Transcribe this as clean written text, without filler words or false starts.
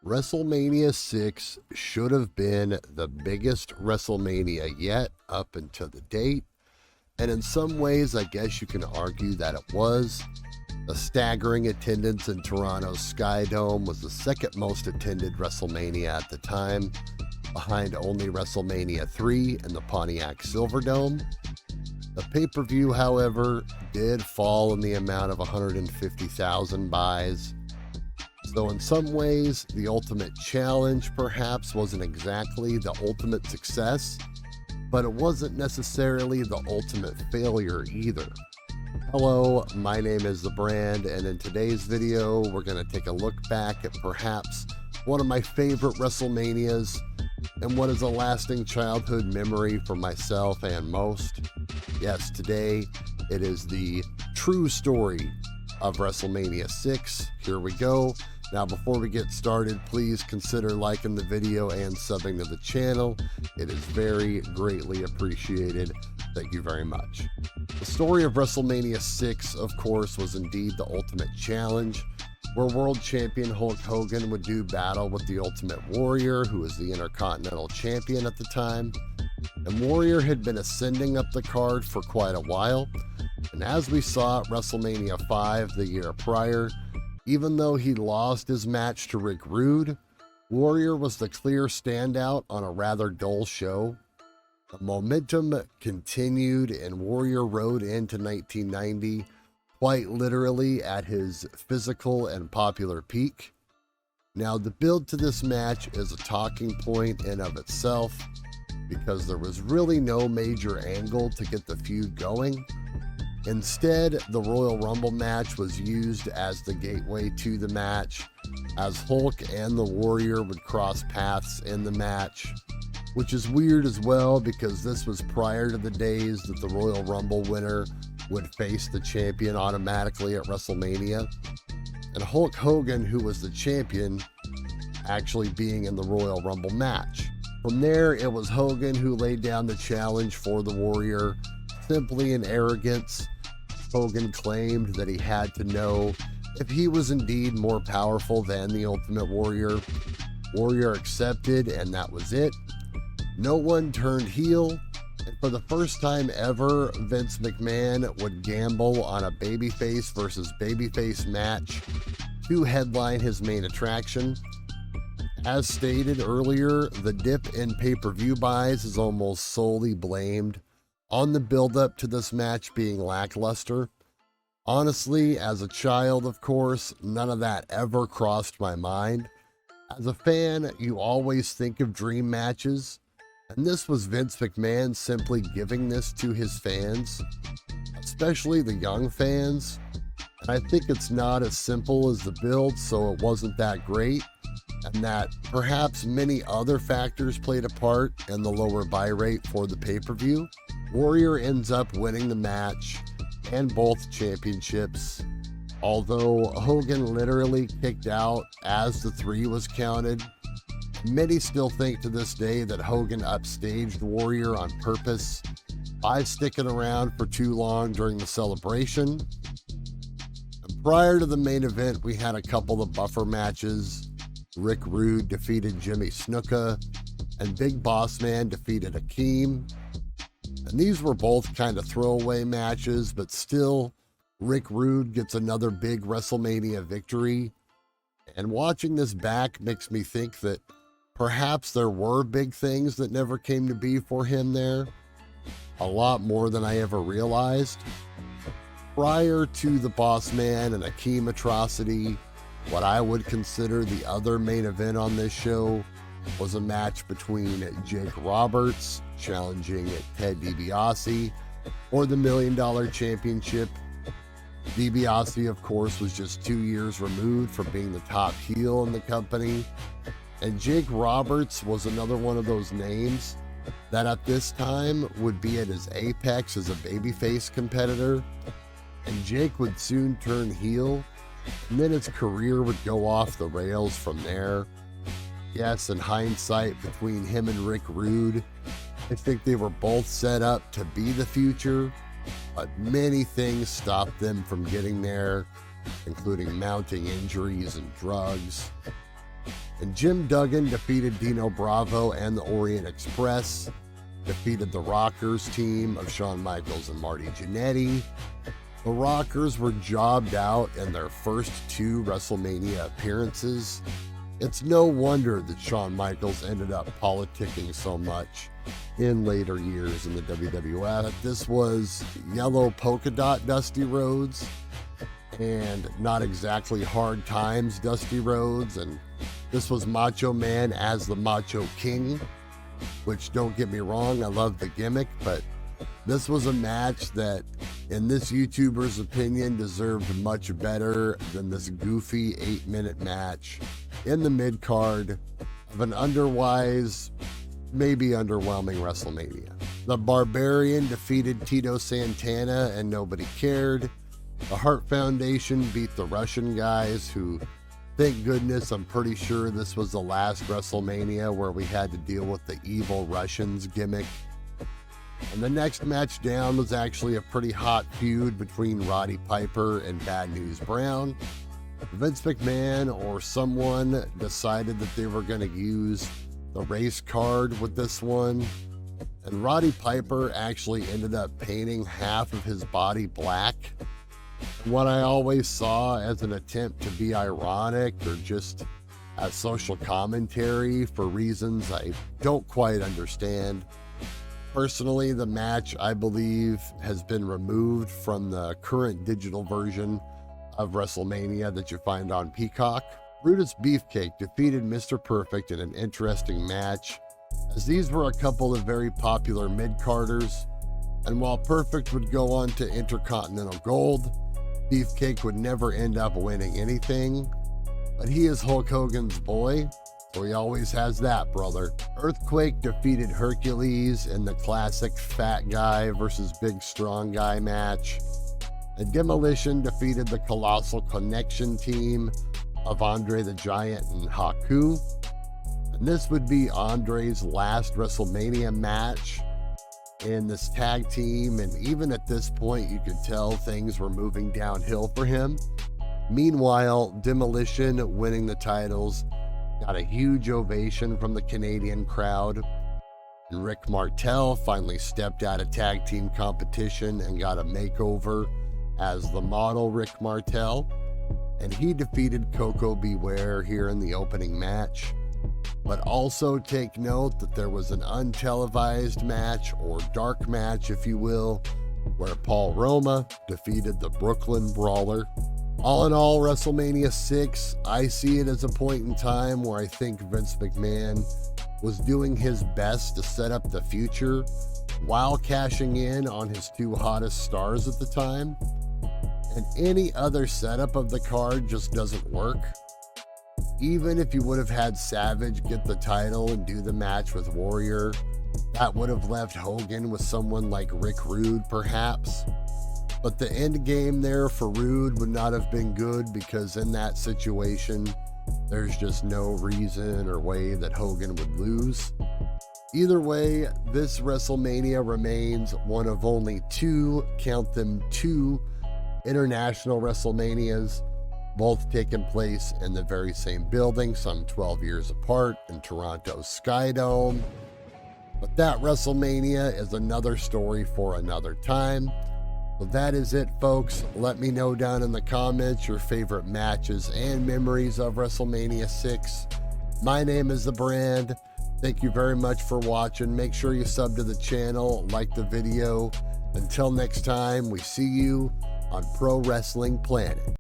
WrestleMania 6 should have been the biggest WrestleMania yet up until the date, and in some ways I guess you can argue that it was. The staggering attendance in Toronto's Skydome was the second most attended WrestleMania at the time, behind only WrestleMania 3 in the Pontiac Silverdome. The pay-per-view, however, did fall in the amount of 150,000 buys. So in some ways, the Ultimate Challenge perhaps wasn't exactly the ultimate success, but it wasn't necessarily the ultimate failure either. Hello, my name is The Brand, and in today's video, we're going to take a look back at perhaps one of my favorite WrestleManias and what is a lasting childhood memory for myself and most. Yes, today it is the true story of WrestleMania 6. Here we go. Now, before we get started, please consider liking the video and subbing to the channel. It is very greatly appreciated. Thank you very much. The story of WrestleMania 6, of course, was indeed the Ultimate Challenge, where World Champion Hulk Hogan would do battle with the Ultimate Warrior, who was the Intercontinental Champion at the time. And Warrior had been ascending up the card for quite a while, and as we saw at WrestleMania 5 the year prior, even though he lost his match to Rick Rude, Warrior was the clear standout on a rather dull show. The momentum continued and Warrior rode into 1990 quite literally at his physical and popular peak. Now, the build to this match is a talking point in of itself because there was really no major angle to get the feud going. Instead, the Royal Rumble match was used as the gateway to the match, as Hulk and the Warrior would cross paths in the match, which is weird as well because this was prior to the days that the Royal Rumble winner would face the champion automatically at WrestleMania, and Hulk Hogan, who was the champion, actually being in the Royal Rumble match. From there, it was Hogan who laid down the challenge for the Warrior. Simply in arrogance, Hogan claimed that he had to know if he was indeed more powerful than the Ultimate Warrior. Warrior accepted, and that was it. No one turned heel, and for the first time ever, Vince McMahon would gamble on a babyface versus babyface match to headline his main attraction. As stated earlier, the dip in pay-per-view buys is almost solely blamed on the build-up to this match being lackluster. Honestly, as a child, of course, none of that ever crossed my mind. As a fan, you always think of dream matches, and this was Vince McMahon simply giving this to his fans, especially the young fans. And I think it's not as simple as the build, so it wasn't that great, and that perhaps many other factors played a part in the lower buy rate for the pay-per-view. Warrior ends up winning the match and both championships, although Hogan literally kicked out as the 3 was counted. Many still think to this day that Hogan upstaged Warrior on purpose by sticking around for too long during the celebration. And prior to the main event, we had a couple of buffer matches. Rick Rude defeated Jimmy Snuka, and Big Boss Man defeated Akeem. And these were both kind of throwaway matches, but still, Rick Rude gets another big WrestleMania victory. And watching this back makes me think that perhaps there were big things that never came to be for him there. A lot more than I ever realized. Prior to the Boss Man and Akeem atrocity, what I would consider the other main event on this show was a match between Jake Roberts challenging Ted DiBiase for the $1 Million Championship. DiBiase, of course, was just 2 years removed from being the top heel in the company, and Jake Roberts was another one of those names that at this time would be at his apex as a babyface competitor, and Jake would soon turn heel, and then his career would go off the rails from there. Yes, in hindsight, between him and Rick Rude, I think they were both set up to be the future, but many things stopped them from getting there, including mounting injuries and drugs. And Jim Duggan defeated Dino Bravo and the Orient Express, defeated the Rockers team of Shawn Michaels and Marty Jannetty. The Rockers were jobbed out in their first 2 WrestleMania appearances. It's no wonder that Shawn Michaels ended up politicking so much in later years in the WWF. This was yellow polka dot Dusty Rhodes and not exactly hard times Dusty Rhodes, and this was Macho Man as the Macho King, which, don't get me wrong, I love the gimmick, but this was a match that, in this YouTuber's opinion, deserved much better than this goofy 8-minute match in the mid-card of an otherwise maybe underwhelming WrestleMania. The Barbarian defeated Tito Santana and nobody cared. The Hart Foundation beat the Russian guys, who, thank goodness, I'm pretty sure this was the last WrestleMania where we had to deal with the evil Russians gimmick. And the next match down was actually a pretty hot feud between Roddy Piper and Bad News Brown. Vince McMahon or someone decided that they were going to use the race card with this one, and Roddy Piper actually ended up painting half of his body black. What I always saw as an attempt to be ironic or just as social commentary for reasons I don't quite understand. Personally, the match, I believe, has been removed from the current digital version of WrestleMania that you find on Peacock. Brutus Beefcake defeated Mr. Perfect in an interesting match, as these were a couple of very popular mid-carders, and while Perfect would go on to Intercontinental Gold, Beefcake would never end up winning anything, but he is Hulk Hogan's boy, so he always has that, brother. Earthquake defeated Hercules in the classic fat guy versus big strong guy match. And Demolition defeated the Colossal Connection team of Andre the Giant and Haku. And this would be Andre's last WrestleMania match in this tag team, and even at this point you could tell things were moving downhill for him. Meanwhile, Demolition, winning the titles, got a huge ovation from the Canadian crowd, and Rick Martel finally stepped out of tag team competition and got a makeover as the model Rick Martel, and he defeated Coco Beware here in the opening match. But also take note that there was an untelevised match, or dark match if you will, where Paul Roma defeated the Brooklyn Brawler. All in all, WrestleMania 6, I see it as a point in time where I think Vince McMahon was doing his best to set up the future while cashing in on his 2 hottest stars at the time. And any other setup of the card just doesn't work. Even if you would have had Savage get the title and do the match with Warrior, that would have left Hogan with someone like Rick Rude perhaps. But the end game there for Rude would not have been good, because in that situation, there's just no reason or way that Hogan would lose. Either way, this WrestleMania remains one of only 2, count them 2, international WrestleManias, both taking place in the very same building, some 12 years apart, in Toronto's Skydome. But that WrestleMania is another story for another time. So that is it, folks. Let me know down in the comments your favorite matches and memories of WrestleMania 6. My name is The Brand. Thank you very much for watching. Make sure you sub to the channel, like the video. Until next time, we see you on Pro Wrestling Planet.